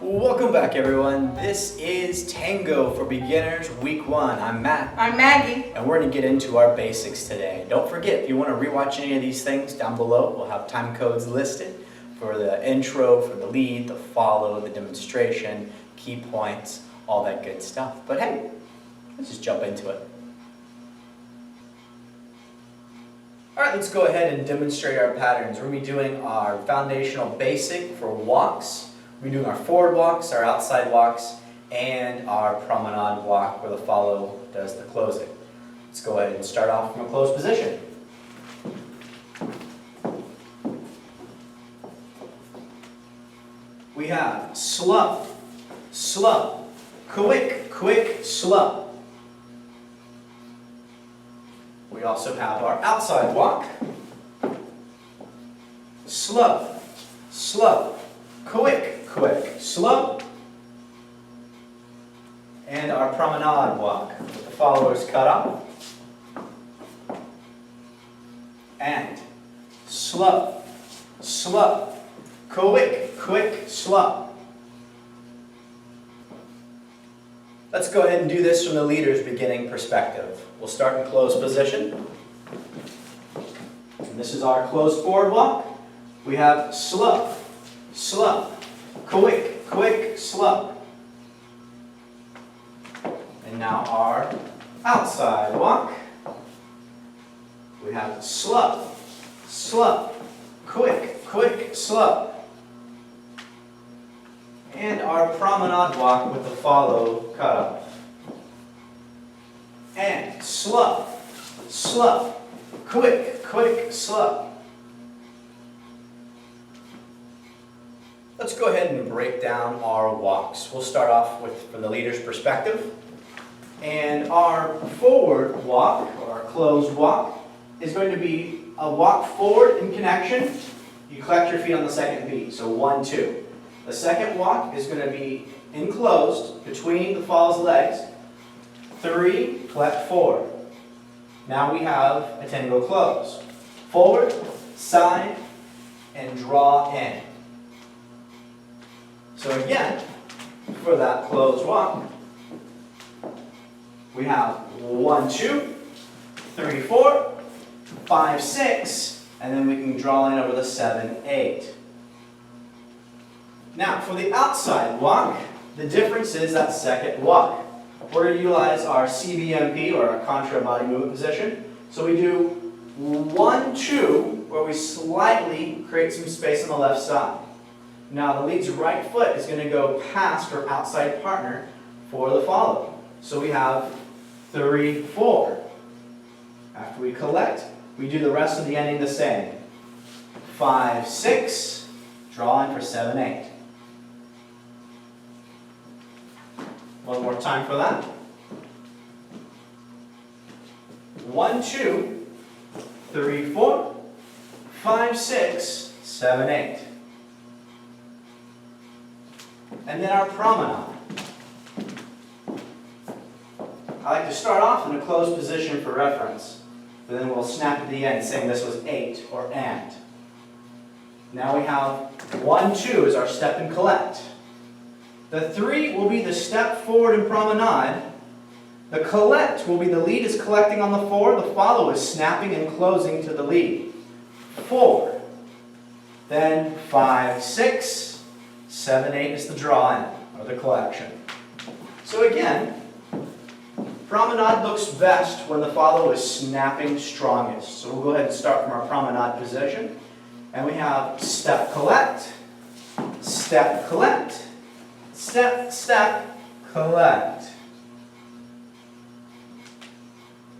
Welcome back, everyone. This is Tango for Beginners Week 1. I'm Matt. I'm Maggie. And we're going to get into our basics today. Don't forget, if you want to rewatch any of these things, down below we'll have time codes listed for the intro, for the lead, the follow, the demonstration, key points, all that good stuff. But hey, let's just jump into it. Alright, let's go ahead and demonstrate our patterns. We're going to be doing our foundational basic for walks. We're doing our forward walks, our outside walks, and our promenade walk where the follow does the closing. Let's go ahead and start off from a closed position. We have slow, slow, quick, quick, slow. We also have our outside walk. Slow, slow, quick, quick, slow. And our promenade walk with the followers cut off. And slow, slow, quick, quick, slow. Let's go ahead and do this from the leader's beginning perspective. We'll start in closed position. And this is our closed forward walk. We have slow, slow, quick, quick, slow. And now our outside walk. We have slow, slow, quick, quick, slow. And our promenade walk with the follow cut off. And slow, slow, quick, quick, slow. Let's go ahead and break down our walks. We'll start off from the leader's perspective. And our forward walk, or our closed walk, is going to be a walk forward in connection. You collect your feet on the second beat, so 1, 2. The second walk is going to be enclosed between the fall's legs. 3, collect forward. Now we have a tango close. Forward, side, and draw in. So again, for that closed walk, we have 1, 2, 3, 4, 5, 6, and then we can draw in over the 7, 8. Now, for the outside walk, the difference is that second walk. We're going to utilize our CBMP, or our contra body movement position. So we do 1, 2, where we slightly create some space on the left side. Now, the lead's right foot is going to go past our outside partner for the follow. So we have 3, 4. After we collect, we do the rest of the ending the same. 5, 6, draw in for 7, 8. One more time for that. 1, 2, 3, 4, 5, 6, 7, 8. And then our promenade. I like to start off in a closed position for reference, but then we'll snap at the end saying this was 8 or and. Now we have 1, 2 as our step and collect. The 3 will be the step forward in promenade. The collect will be the lead is collecting on the 4, the follow is snapping and closing to the lead. 4. Then 5, 6, 7, 8 is the draw in, or the collection. So again, promenade looks best when the follow is snapping strongest. So we'll go ahead and start from our promenade position. And we have step, collect, step, collect, step, step, collect.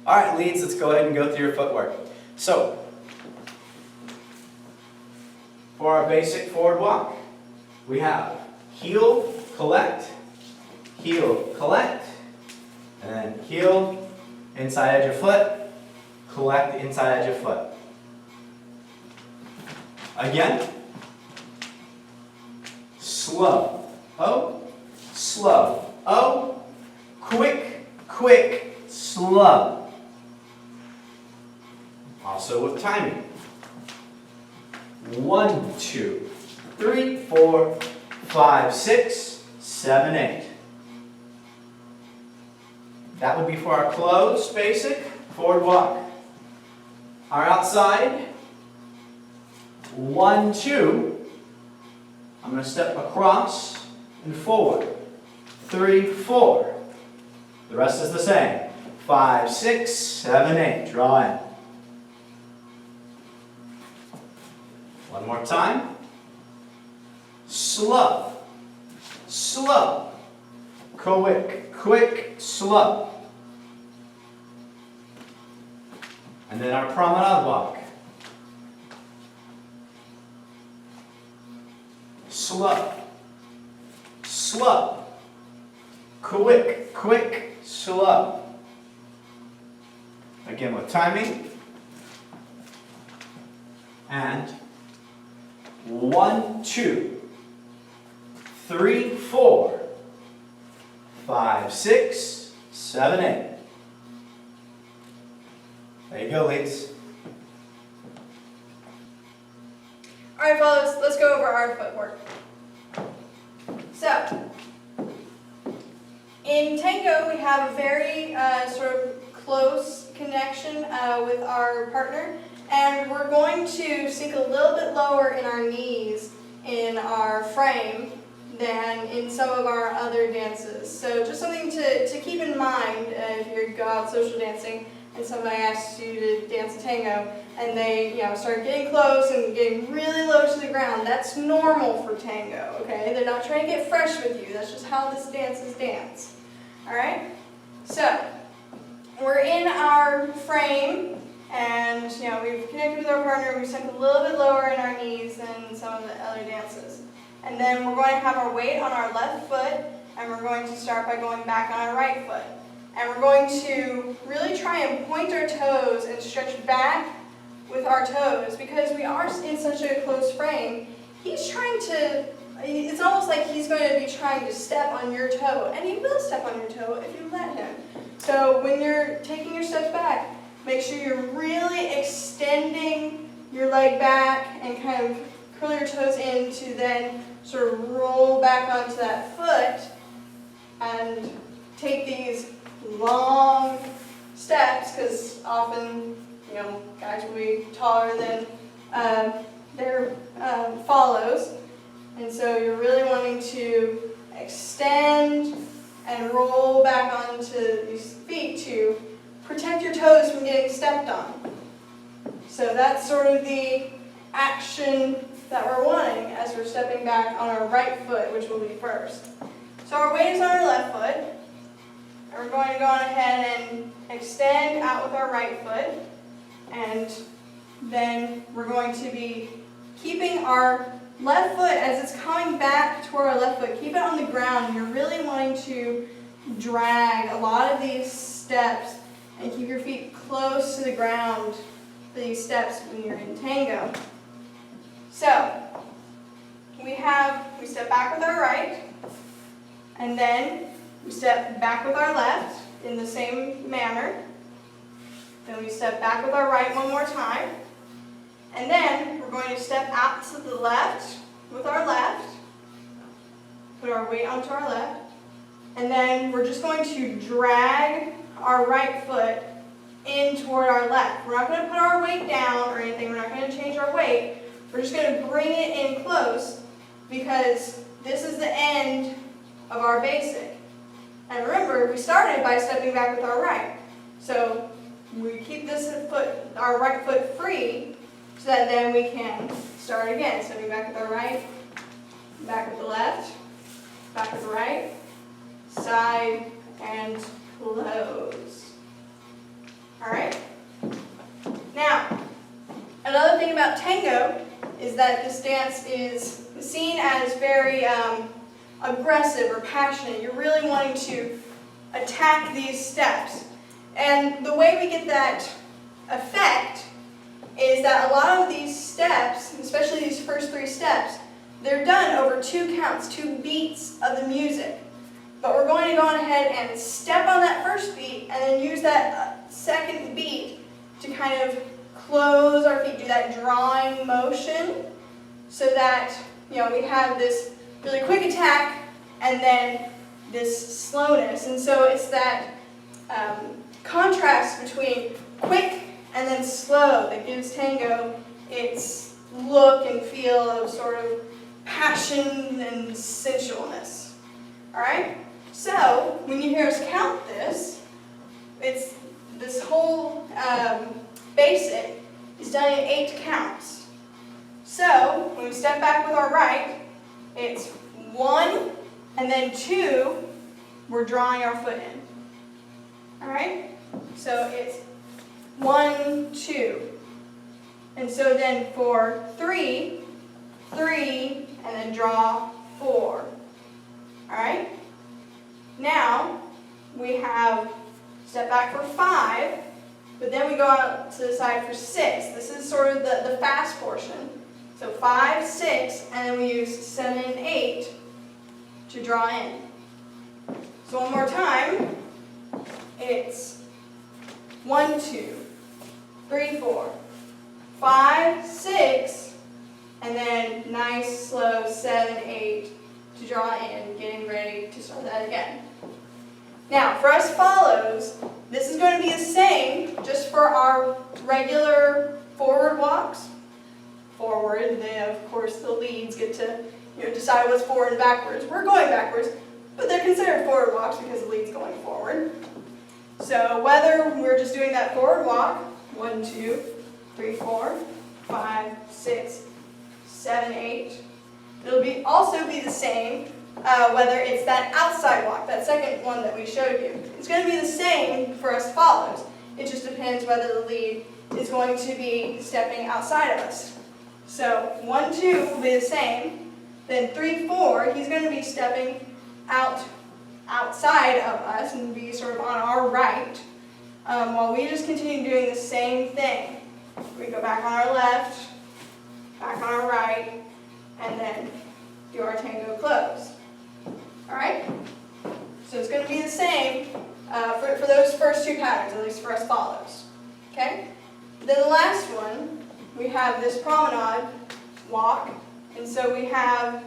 All right, leads, let's go ahead and go through your footwork. So, for our basic forward walk, we have heel, collect, and then heel, inside edge of foot, collect the inside edge of foot. Again, slow, oh, slow, oh, quick, quick, slow. Also with timing. 1, 2, 3, 4, 5, 6, 7, 8. That would be for our closed basic forward walk. Our outside, 1, 2. I'm going to step across and forward. 3, 4. The rest is the same. 5, 6, 7, 8. Draw in. One more time. Slow. Slow. Quick. Quick. Slow. And then our promenade walk. Slow. Slow. Quick. Quick. Slow. Again with timing. And 1, 2, 3, 4, 5, 6, 7, 8. There you go, ladies. All right, fellas, let's go over our footwork. So, in Tango, we have a very sort of close connection with our partner, and we're going to sink a little bit lower in our knees in our frame than in some of our other dances. So just something to keep in mind if you go out social dancing and somebody asks you to dance a tango and they start getting close and getting really low to the ground. That's normal for tango, okay? They're not trying to get fresh with you. That's just how this dance is danced. All right? So, we're in our frame, and we've connected with our partner. We've sunk a little bit lower in our knees than some of the other dances. And then we're going to have our weight on our left foot, and we're going to start by going back on our right foot. And we're going to really try and point our toes and stretch back with our toes, because we are in such a close frame. He's trying to, it's almost like he's going to be trying to step on your toe, and he will step on your toe if you let him. So when you're taking your steps back, make sure you're really extending your leg back and kind of curl your toes in to then sort of roll back onto that foot and take these long steps, because often guys will be taller than their follows, and so you're really wanting to extend and roll back onto these feet to protect your toes from getting stepped on. So that's sort of the action that we're wanting as we're stepping back on our right foot, which will be first. So our weight is on our left foot, and we're going to go on ahead and extend out with our right foot, and then we're going to be keeping our left foot, as it's coming back toward our left foot, keep it on the ground. You're really wanting to drag a lot of these steps and keep your feet close to the ground for these steps when you're in tango. So, we step back with our right, and then we step back with our left in the same manner. Then we step back with our right one more time. And then we're going to step out to the left with our left, put our weight onto our left, and then we're just going to drag our right foot in toward our left. We're not going to put our weight down or anything. We're not going to change our weight. We're just going to bring it in close, because this is the end of our basic. And remember, we started by stepping back with our right. So we keep this foot, our right foot free, so that then we can start again. Stepping back with our right, back with the left, back with the right, side, and close. All right? Now, another thing about tango is that this dance is seen as very aggressive or passionate. You're really wanting to attack these steps. And the way we get that effect is that a lot of these steps, especially these first 3 steps, they're done over 2 counts, 2 beats of the music. But we're going to go on ahead and step on that first beat and then use that second beat to kind of close our feet, do that drawing motion, so that we have this really quick attack and then this slowness. And so it's that contrast between quick and then slow that gives tango its look and feel of sort of passion and sensualness. All right? So when you hear us count this, it's this whole basic is done in 8 counts. So when we step back with our right, it's 1 and then 2, we're drawing our foot in. All right? So it's 1, 2. And so then for 3, 3, and then draw 4. All right? Now we have step back for 5, but then we go out to the side for 6. This is sort of the fast portion. So 5, 6, and then we use 7 and 8 to draw in. So one more time, it's 1, 2, 3, 4, 5, 6, and then nice, slow, 7, 8 to draw in, getting ready to start that again. Now, for us follows, this is going to be the same just for our regular forward walks. Forward, and then of course the leads get to decide what's forward and backwards. We're going backwards, but they're considered forward walks because the lead's going forward. So whether we're just doing that forward walk, 1, 2, 3, 4, 5, 6, 7, 8, it'll also be the same whether it's that outside walk, that second one that we showed you. It's going to be the same for us follows. It just depends whether the lead is going to be stepping outside of us. So 1, 2 will be the same. Then 3, 4, he's going to be stepping outside of us and be sort of on our right, while we just continue doing the same thing. We go back on our left, back on our right, and then do our tango close. All right? So it's going to be the same for those first 2 patterns, at least for us follows. Okay? Then the last one, we have this promenade walk. And so we have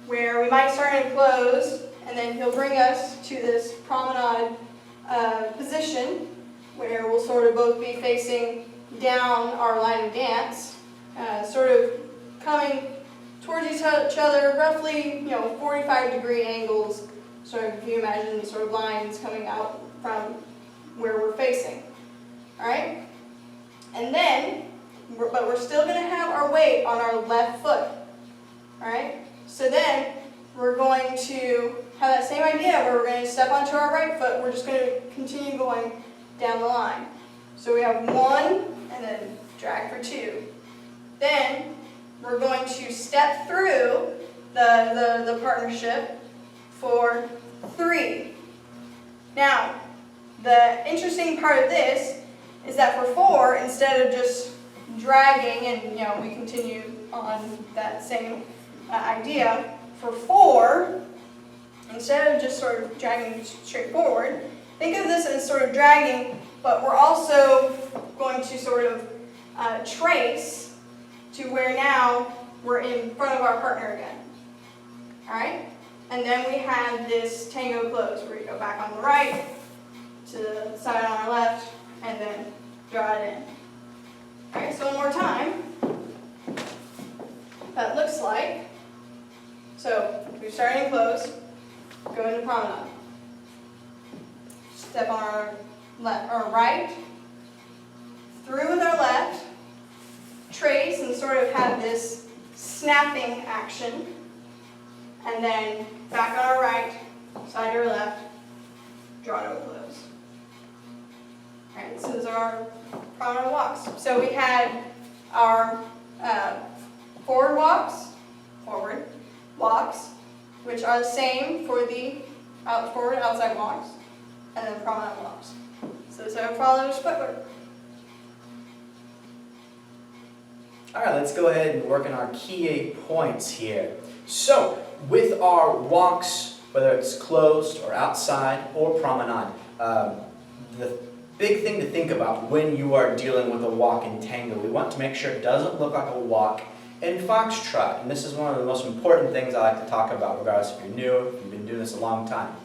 where we might start in close, and then he'll bring us to this promenade position where we'll sort of both be facing down our line of dance, sort of coming towards each other, roughly 45-degree angles. So if you imagine sort of lines coming out from where we're facing. All right? And then, but we're still going to have our weight on our left foot. All right? So then we're going to have that same idea where we're going to step onto our right foot. We're just going to continue going down the line. So we have 1 and then drag for 2. Then we're going to step through the partnership for 3. Now, the interesting part of this is that for 4, instead of just dragging and we continue on that same idea, for 4, instead of just sort of dragging straight forward, think of this as sort of dragging, but we're also going to sort of trace to where now we're in front of our partner again. All right? And then we have this tango close where you go back on the right, to the side on our left, and then draw it in. All right, so one more time. That looks like, so we're starting in close, go into promenade. Step on our left or right, through with our left, trace and sort of have this snapping action, and then back on our right, side to our left, draw to a close. All right, so those are our promenade walks. So we had our forward walks, which are the same for the forward outside walks, and then promenade walks. So those are follows footwork. All right, let's go ahead and work on our key 8 points here. So, with our walks, whether it's closed or outside or promenade, the big thing to think about when you are dealing with a walk in tango, we want to make sure it doesn't look like a walk In foxtrot, and this is one of the most important things I like to talk about, regardless if you're new, if you've been doing this a long time,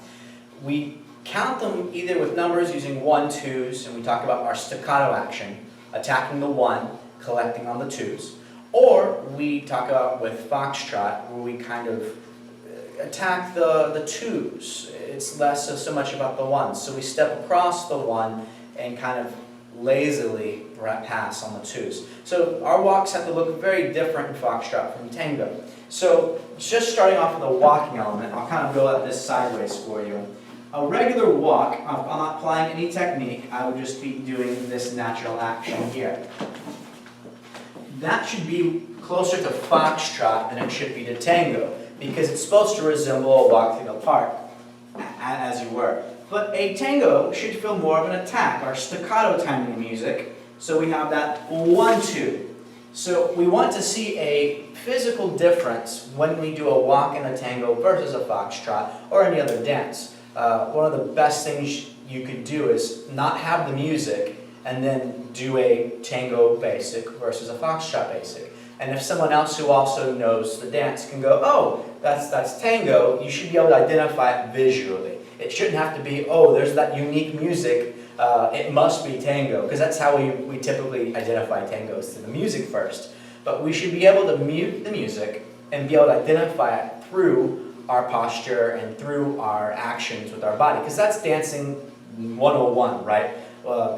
we count them either with numbers using 1, 2s, and we talk about our staccato action, attacking the 1, collecting on the 2s, or we talk about with foxtrot, where we kind of attack the 2s. It's less so much about the 1s. So we step across the 1 and kind of lazily pass on the 2s. So our walks have to look very different in foxtrot from tango. So just starting off with a walking element, I'll kind of go at this sideways for you. A regular walk, I'm not applying any technique, I would just be doing this natural action here. That should be closer to foxtrot than it should be to tango, because it's supposed to resemble a walk through the park, as you were. But a tango should feel more of an attack, our staccato timing music. So we have that 1, 2. So we want to see a physical difference when we do a walk in a tango versus a foxtrot or any other dance. One of the best things you could do is not have the music and then do a tango basic versus a foxtrot basic. And if someone else who also knows the dance can go, oh, that's tango, you should be able to identify it visually. It shouldn't have to be, oh, there's that unique music, it must be tango, because that's how we typically identify tangos, through the music first. But we should be able to mute the music and be able to identify it through our posture and through our actions with our body, because that's dancing 101, right?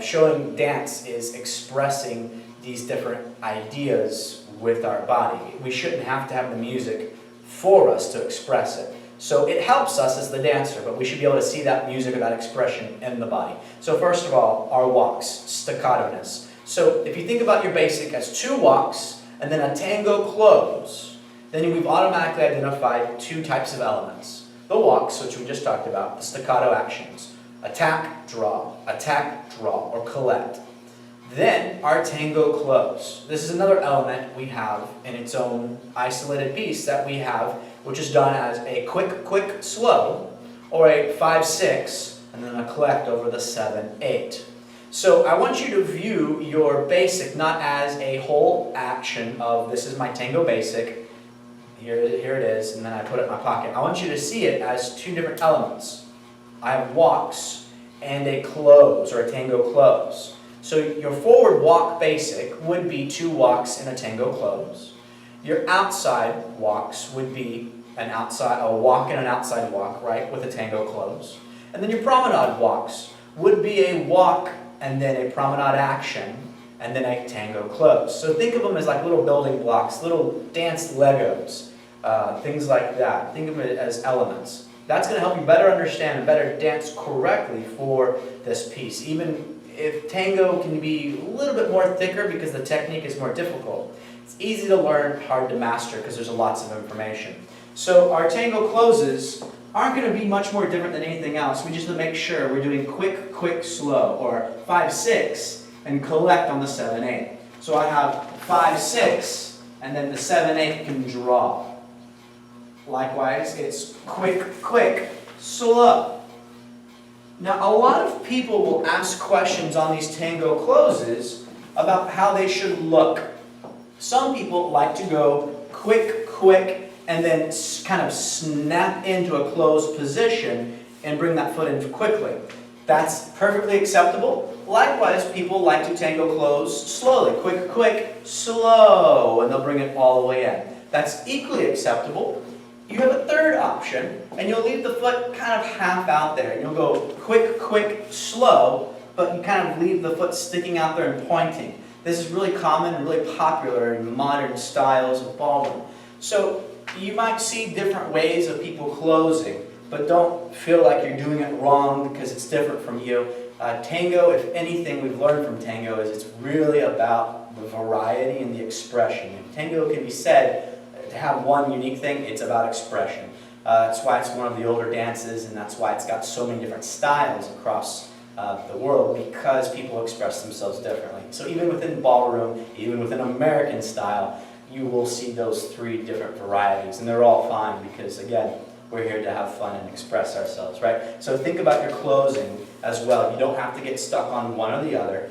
Showing dance is expressing these different ideas with our body. We shouldn't have to have the music for us to express it. So it helps us as the dancer, but we should be able to see that music or that expression in the body. So first of all, our walks, staccato-ness. So if you think about your basic as 2 walks and then a tango close, then we've automatically identified 2 types of elements. The walks, which we just talked about, the staccato actions. Attack, draw, or collect. Then our tango close. This is another element we have in its own isolated piece that we have, which is done as a quick, slow, or a 5, 6, and then a collect over the 7, 8. So I want you to view your basic not as a whole action of this is my tango basic, here it is, and then I put it in my pocket. I want you to see it as 2 different elements. I have walks and a close, or a tango close. So your forward walk basic would be 2 walks in a tango close. Your outside walks would be a walk and an outside walk, right, with a tango close. And then your promenade walks would be a walk and then a promenade action and then a tango close. So think of them as like little building blocks, little dance Legos, things like that. Think of it as elements. That's going to help you better understand and better dance correctly for this piece. Even if tango can be a little bit more thicker because the technique is more difficult, it's easy to learn, hard to master because there's lots of information. So our tango closes aren't going to be much more different than anything else. We just have to make sure we're doing quick, slow, or 5, 6, and collect on the 7, 8. So I have 5, 6, and then the 7, 8 can draw. Likewise, it's quick, slow. Now, a lot of people will ask questions on these tango closes about how they should look. Some people like to go quick, and then kind of snap into a closed position and bring that foot in quickly. That's perfectly acceptable. Likewise, people like to tango close slowly, quick, slow, and they'll bring it all the way in. That's equally acceptable. You have a third option, and you'll leave the foot kind of half out there. You'll go quick, slow, but you kind of leave the foot sticking out there and pointing. This is really common and really popular in modern styles of ballroom. So you might see different ways of people closing, but don't feel like you're doing it wrong because it's different from you. Tango, if anything we've learned from tango, is it's really about the variety and the expression. If tango can be said to have one unique thing, it's about expression. That's why it's one of the older dances, and that's why it's got so many different styles across the world, because people express themselves differently. So even within ballroom, even within American style, you will see those 3 different varieties, and they're all fine because, again, we're here to have fun and express ourselves, right? So think about your closing as well. You don't have to get stuck on one or the other.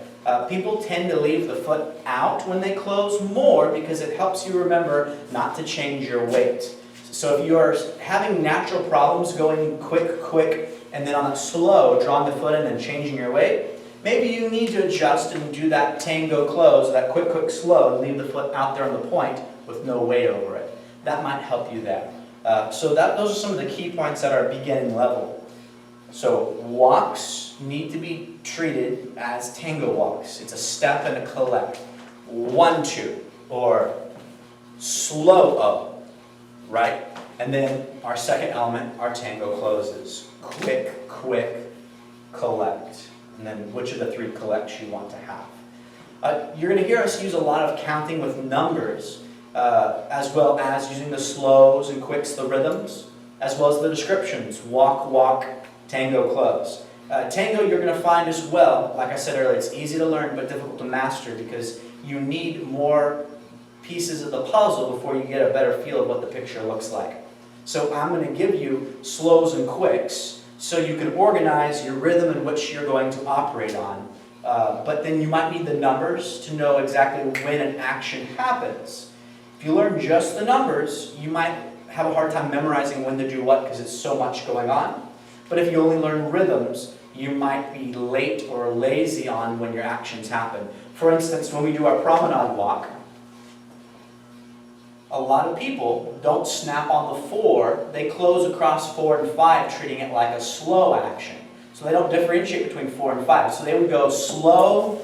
People tend to leave the foot out when they close more because it helps you remember not to change your weight. So if you are having natural problems going quick, and then on a slow, drawing the foot in and changing your weight, maybe you need to adjust and do that tango close, that quick, slow, and leave the foot out there on the point with no weight over it. That might help you there. So those are some of the key points at our beginning level. So walks need to be treated as tango walks. It's a step and a collect. 1, 2, or slow-o, right? And then our second element, our tango closes. Quick, collect. And then which of the 3 collects you want to have. You're going to hear us use a lot of counting with numbers, as well as using the slows and quicks, the rhythms, as well as the descriptions. Walk, tango, close. Tango you're going to find as well, like I said earlier, it's easy to learn but difficult to master because you need more pieces of the puzzle before you get a better feel of what the picture looks like. So I'm going to give you slows and quicks so you can organize your rhythm in which you're going to operate on. But then you might need the numbers to know exactly when an action happens. If you learn just the numbers, you might have a hard time memorizing when to do what because it's so much going on. But if you only learn rhythms, you might be late or lazy on when your actions happen. For instance, when we do our promenade walk, a lot of people don't snap on the 4, they close across 4 and 5, treating it like a slow action. So they don't differentiate between 4 and 5. So they would go slow,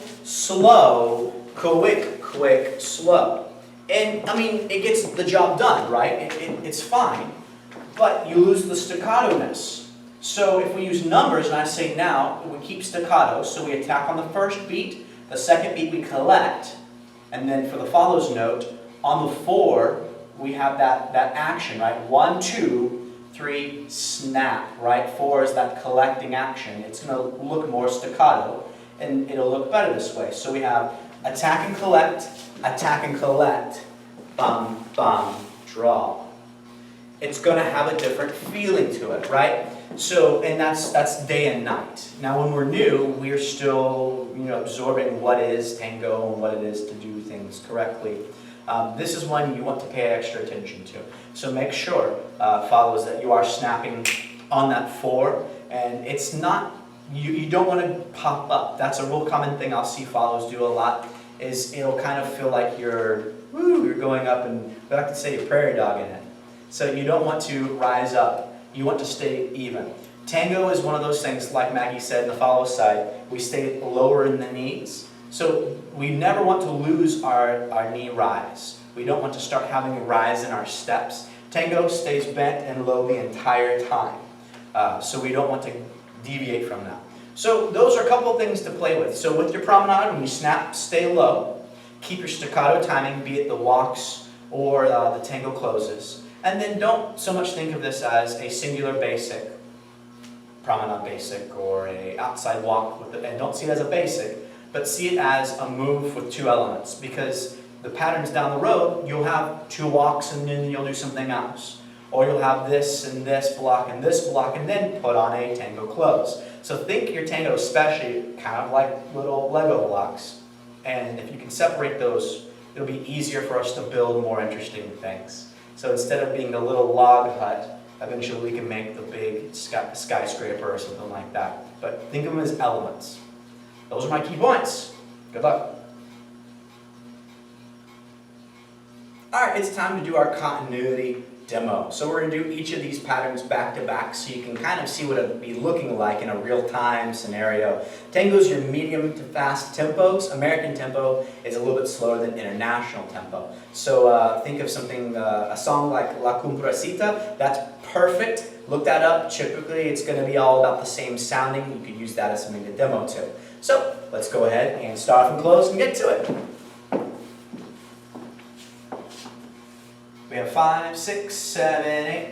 quick, slow. And I mean, it gets the job done, right? It's fine, but you lose the staccato-ness. So if we use numbers, and I say now, we keep staccato, so we attack on the first beat, the second beat we collect, and then for the follows note, on the 4, we have that action, right? 1, 2, 3, snap, right? 4 is that collecting action. It's going to look more staccato, and it'll look better this way. So we have attack and collect, bum, draw. It's going to have a different feeling to it, right? So, and that's day and night. Now when we're new, we're still absorbing what is tango and what it is to do things correctly. This is one you want to pay extra attention to. So make sure, followers, that you are snapping on that 4, and it's not, you don't want to pop up. That's a real common thing I'll see followers do a lot, is it'll kind of feel like you're going up, and we like to say you're prairie dogging it. So you don't want to rise up. You want to stay even. Tango is one of those things, like Maggie said in the follow side, we stay lower in the knees. So we never want to lose our knee rise. We don't want to start having a rise in our steps. Tango stays bent and low the entire time. So we don't want to deviate from that. So those are a couple of things to play with. So with your promenade, when you snap, stay low. Keep your staccato timing, be it the walks or the tango closes. And then don't so much think of this as a singular basic, promenade basic, or a outside walk, and don't see it as a basic, but see it as a move with 2 elements. Because the patterns down the road, you'll have 2 walks and then you'll do something else. Or you'll have this and this block and this block and then put on a tango close. So think your tango especially kind of like little Lego blocks. And if you can separate those, it'll be easier for us to build more interesting things. So instead of being the little log hut, eventually we can make the big skyscraper or something like that. But think of them as elements. Those are my key points. Good luck. Alright, it's time to do our continuity demo. So we're going to do each of these patterns back to back so you can kind of see what it would be looking like in a real-time scenario. Tango is your medium to fast tempos. American tempo is a little bit slower than international tempo. So think of something, a song like La Cumprucita, that's perfect. Look that up. Typically it's going to be all about the same sounding. You could use that as something to demo to. So let's go ahead and start off and close and get to it. We have 5, 6, 7,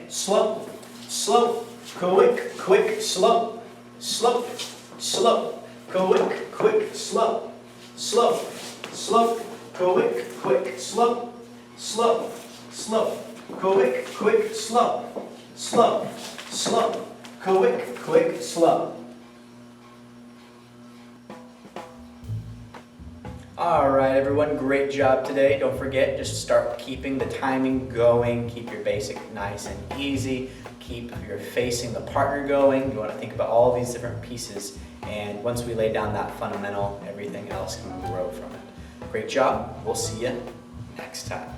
8. Slow, slow, quick, slow, slow, slow, quick, slow, slow, slow, quick, slow, slow, slow, quick, slow, slow, slow, quick, slow. All right, everyone, great job today. Don't forget, just start keeping the timing going. Keep your basic nice and easy. Keep your facing the partner going. You want to think about all these different pieces. And once we lay down that fundamental, everything else can grow from it. Great job. We'll see you next time.